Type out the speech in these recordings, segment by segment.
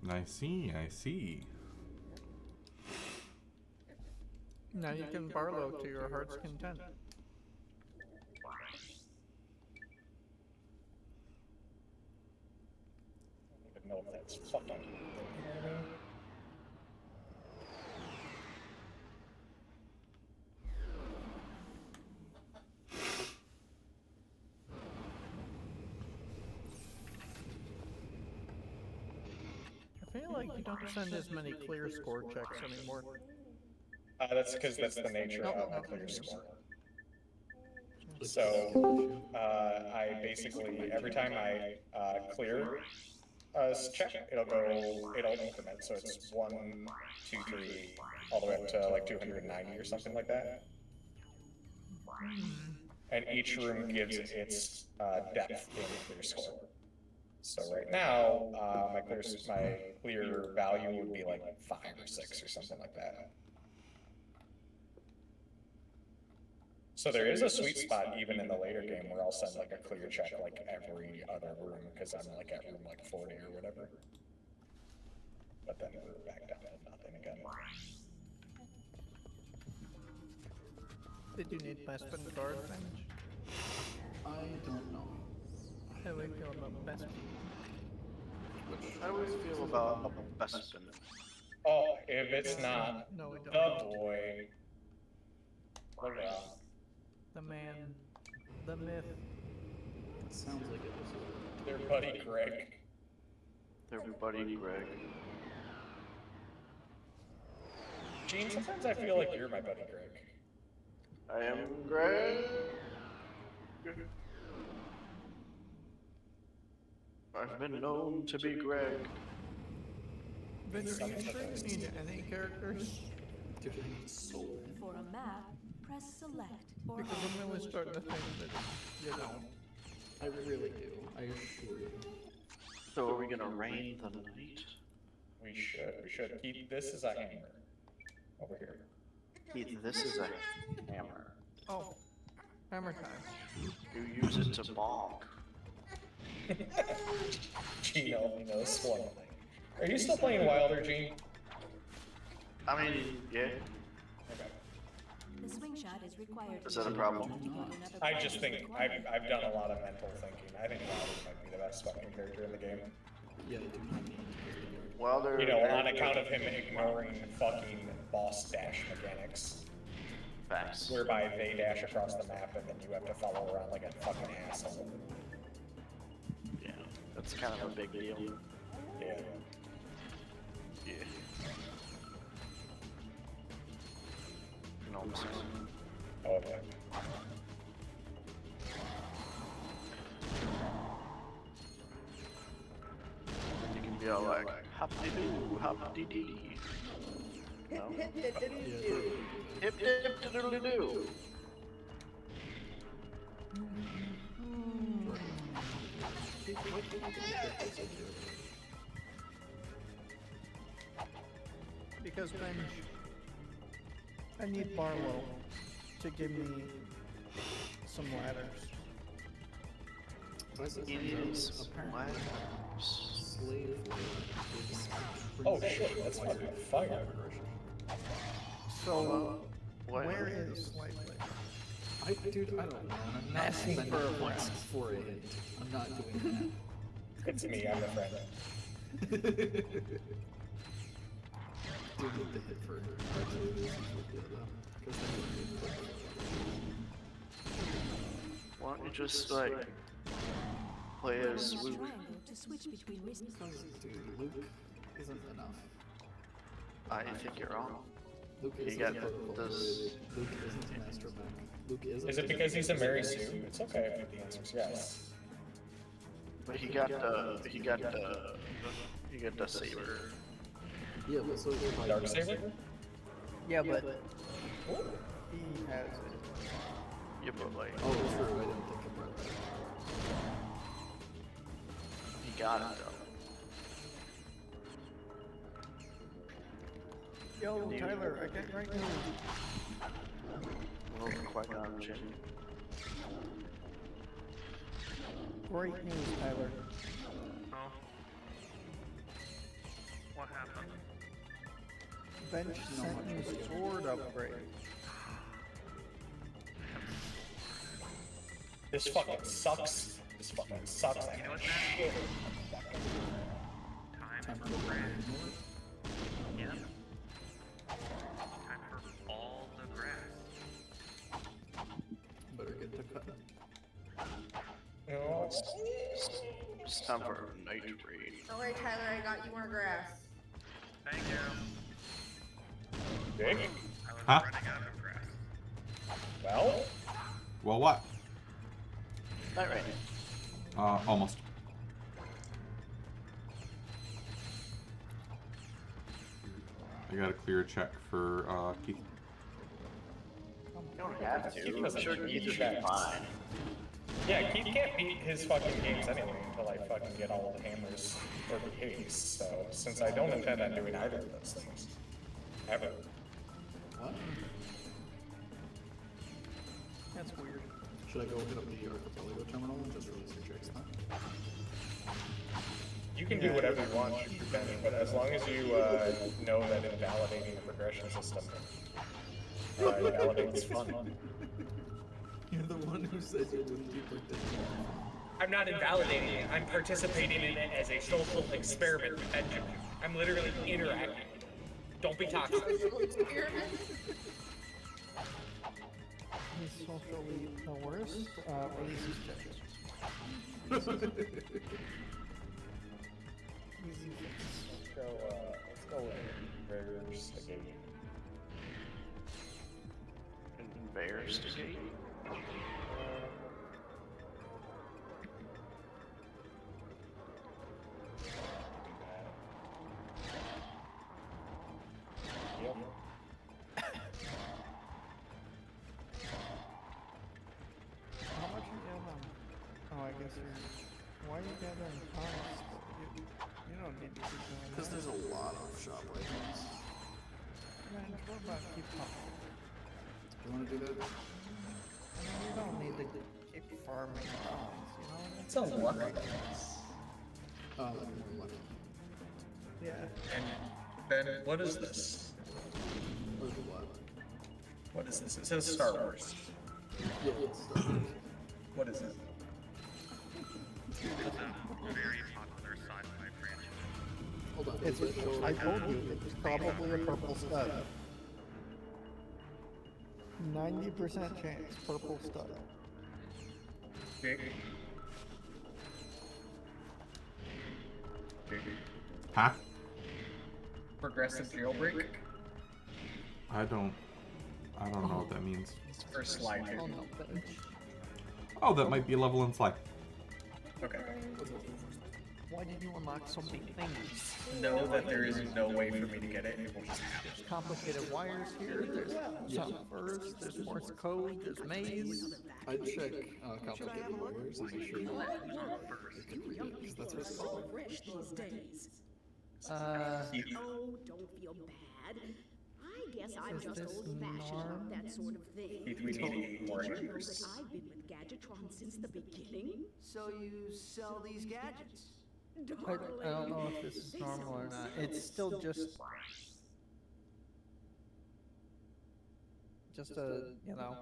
I see, I see. Now you can Barlow to your heart's content. I don't even know if that's fucking. You know what I mean? I feel like you don't send as many clear score checks anymore. That's because that's the nature of the clear continue. score. So, I basically, every time I clear a check, it'll increment. So it's 1, 2, 3, all the way up to like 290 or something like that. And each room gives its depth in clear score. So right now, my clear value would be like 5 or 6 or something like that. So there is a sweet spot even in the later game where I'll send like a clear check like every other room because I'm like at room like 40 or whatever. But then we're back down to nothing again. Did you need Bespin guard bench? I don't know. How do we feel about Bespin? How do we feel about Bespin? Oh, if it's not No, we the don't. boy, the rock. The man, the myth. It sounds like it was. Their buddy Greg. Their buddy Greg. Gene, sometimes I feel like you're my buddy Greg. I am Greg. I've been known to be Greg. Vince, are you sure you need any characters? Dude, I need soul. For a map, press select or Because I'm really starting to think that, you know. I really do. I assure you. So are we gonna rain the night? We should keep this as a hammer. Over here. Keith, this is a hammer. Oh, hammer time. You use it to bonk. Gene only knows one thing. Are you still playing Wilder, Gene? I mean, yeah. Okay. the swing shot is required. Is that a problem? I just think I've done a lot of mental thinking. I think Wilder might be the best fucking character in the game. Yeah, I do not need Wilder. You know, on account of him ignoring fucking boss dash mechanics. Facts. Whereby they dash across the map and then you have to follow around like a fucking asshole. Yeah, that's kind of a big deal. Yeah. Yeah. You know what I'm saying? Oh, okay. You can be all like, hop-de-doo, hop-de-dee. No? Hip-dip-de-doodle-doo. Because Benj, I need Barlow to give me some ladders. It is slave Oh shit, that's fucking fire. So, what? where is Slightly? Dude, I don't know. I'm not Asking spending for a points friend. for a hint. I'm not doing It's me, I'm the friend. that. Do need the hit for Why don't you just, like, play as Press Luke? triangle to switch between wrist. Dude, Luke isn't enough. I think you're wrong. Luke He isn't got a this. Luke isn't an astromech. Luke isn't. Is it because he's a Mary Sue? It's okay if the answer's yes. But he got the saber. Yeah, but so is my Darksaber? Yeah, but he has it. Yeah, but like, Oh, true. I didn't think about that. he got it though. Yo, Tyler, I get right now. Well, quite not Jin. Great news, Tyler. Bench sent me sword upgrade. This fucking sucks. This fucking sucks. I You know what shit. Time for grass. Yep. Time for all the grass. Better get to cut. No, It's time for night raid. Alright, Tyler, I got you more grass. Thank you. big. I was Huh? running out of grass. Well, Well, what? Night raid. Almost. I gotta clear a check for Keith. You don't have to. Keith I'm doesn't sure need Keith will be checks. fine. yeah, Keith can't beat his fucking games anyway until I fucking get all the hammers or the haze. So since I don't intend on doing either of those things, ever. What? That's weird. Should I go hit up the Archipelago terminal and just release your checks then? You can do whatever you want, Benny, but as long as you know that invalidating the progression system invalidates fun. You're the one who said you wouldn't be predicting. I'm not invalidating it. I'm participating in it as a social experiment with Benjamin. I'm literally interacting. Don't be toxic. He's socially the worst. Releases checks. Easy fix. Let's go investigate. Investigate. Yep. How much you get on? Oh, I guess you're. Why are you gathering coins? You don't need to keep doing Because that. there's a lot of shop items. Man, what about keep talking? Do you want to do that? I mean, you don't need to keep farming coins, you know? It's a luck. Like more lucky. Yeah. And Ben, what is this? Or the what? What is this? It says Star Wars. Yeah, it's Star Wars. What is it? It's a very popular sci-fi franchise. Hold on. It's, does that show I told you, it's probably a purple stud. 90% chance, purple stud. Big. Huh? Progressive jailbreak. I don't know what that means. It's for slide. Oh no, bench. Oh, that might be a level in Sly. Okay. Why did you unlock so many things? Know that there is no way for me to get it. It will just happen. There's complicated wires here, there's jumpers, there's Morse code, there's maze. I'd check complicated wires and make sure you can read it, because that's what it's called. Fresh these days. Uh, Oh, don't feel bad. I guess I'm Is just this old-fashioned norm? about that sort of thing. Keith, we need 8 more Did you know hammers. that I've been with Gadgetron since the beginning? So you sell these gadgets? I don't know if this is normal or not. It's still just a, you know.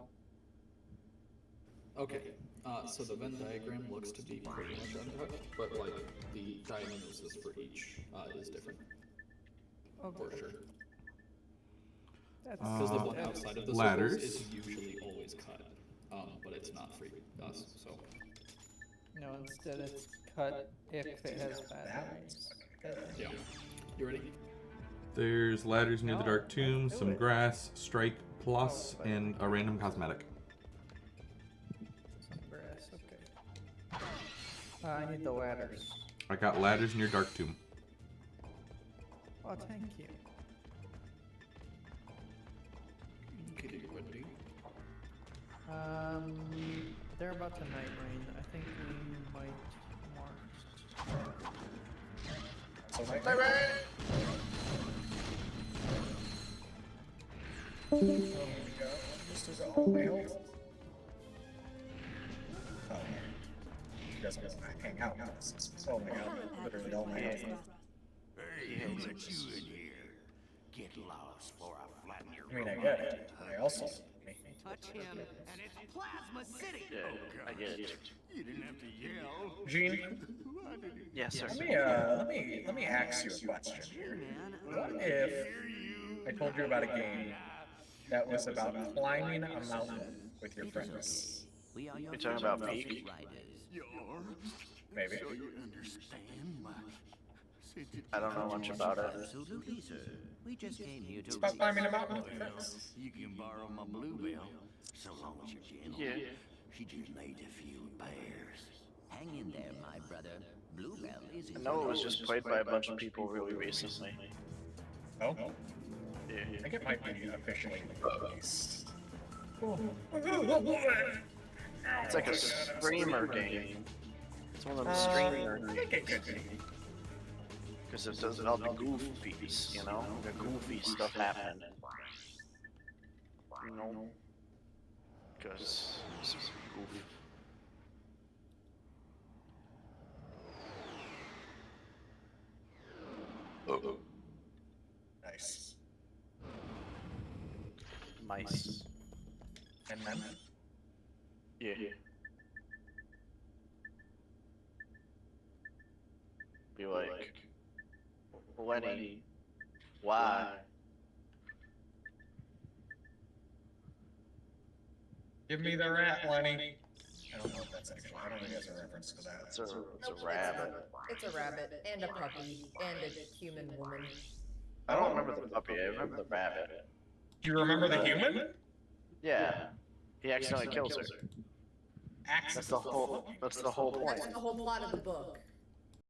Okay, so the Venn diagram looks to be pretty much untouched, but like the diagnosis for each is different, for sure. That's Because the one outside of the ladders. circles is usually always cut, but it's not for us, so. no, instead it's cut if it has batteries. Yeah. You ready? There's ladders near the No, Dark Tomb, do some it. grass, strike plus, and a random cosmetic. Some grass, okay. I need the ladders. I got ladders near Dark Tomb. Oh, thank you. Okay, ready? They're about to night rain. I think we might march. So my Oh my god, this is all my health. Oh. You guys are gonna hang out now. Oh my god, literally all my health. Get lost for I flatten your I mean, I get it. I also. touch him, and it's Plasma City. Yeah, I get it. You didn't have to yell. Gene, Yes, sir. let me ask you a question here. What if I told you about a game that was about climbing a mountain with your friends? You're talking about Peak? Maybe. So you understand my I don't know much about it. Absolutely, sir. We just came here to. It's about climbing a mountain with your friends. You can borrow my bluebell, so long as you're gentle. Yeah. She just made a few bears. Hang in there, my brother. Bluebell is. I know it was just played by a bunch of people really recently. Oh, Yeah. I think it might be officially released. It's like a streamer game. It's one of the streamer I think it could be. because it does all the goofies, you know, the goofy stuff happening. You know, because it's just goofy. Oh, Nice. mice. And then? Yeah. Be like, Lenny, why? Give me the rat, Lenny. I don't know if that's actually. I don't think that's a reference to that. It's a Nope, rabbit. It's a rabbit and a puppy and a human woman. I don't remember the puppy. I remember the rabbit. Do you remember the human? Yeah, he accidentally kills her. That's the whole. That's the whole point. That's the whole plot of the book.